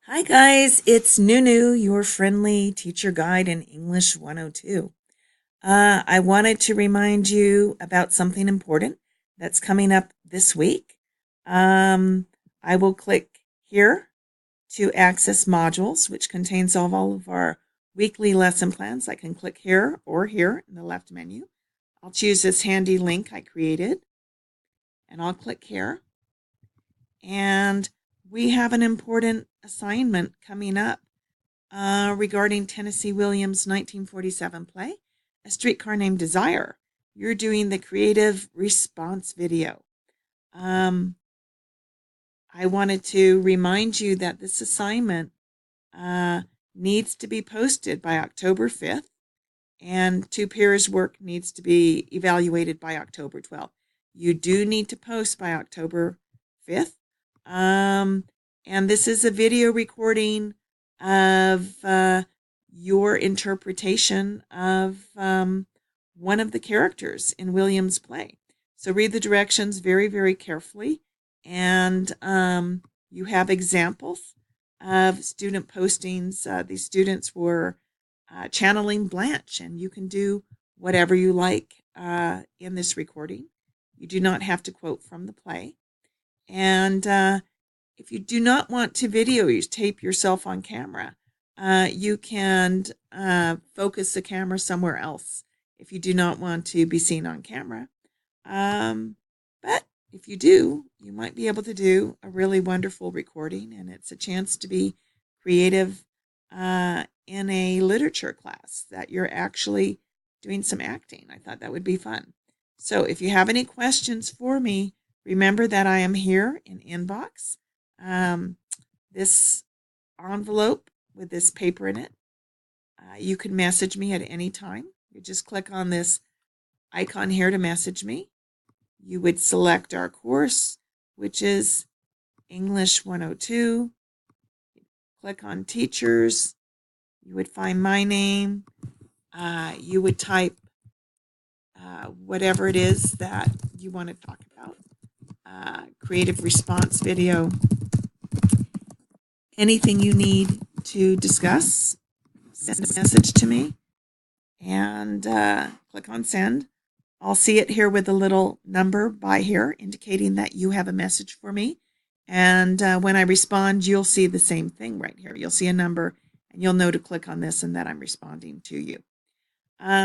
Hi guys, it's Nunu, your friendly teacher guide in English 102. I wanted to remind you about something important that's coming up this week. I will click here to access modules, which contains all of our weekly lesson plans. I can click here or here in the left menu. I'll choose this handy link I created, and I'll click here. And we have an important assignment coming up regarding Tennessee Williams' 1947 play, A Streetcar Named Desire. You're doing the creative response video. I wanted to remind you that this assignment needs to be posted by October 5th, and two peers' work needs to be evaluated by October 12th. You do need to post by October 5th. And this is a video recording of your interpretation of one of the characters in Williams' play. So read the directions very, very carefully. And you have examples of student postings. These students were channeling Blanche, and you can do whatever you like in this recording. You do not have to quote from the play. And if you do not want to tape yourself on camera, you can focus the camera somewhere else if you do not want to be seen on camera. But if you do, you might be able to do a really wonderful recording, and it's a chance to be creative in a literature class that you're actually doing some acting. I thought that would be fun. So if you have any questions for me, remember that I am here in inbox. This envelope with this paper in it. You can message me at any time. You just click on this icon here to message me. You would select our course, which is English 102. Click on teachers. You would find my name. You would type whatever it is that you want to talk about. Creative response video. Anything you need to discuss, send a message to me, and click on send. I'll see it here with a little number by here indicating that you have a message for me. And when I respond, you'll see the same thing right here. You'll see a number, and you'll know to click on this and that I'm responding to you.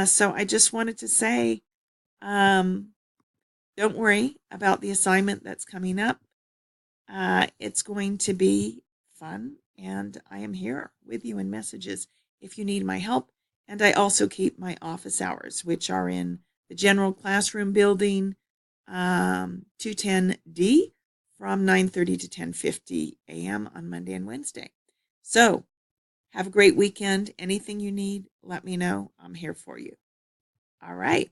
So I just wanted to say, don't worry about the assignment that's coming up. It's going to be fun, and I am here with you in messages if you need my help. And I also keep my office hours, which are in the general classroom building, 210D, from 9:30 to 10:50 a.m. on Monday and Wednesday. So have a great weekend. Anything you need, let me know. I'm here for you. All right.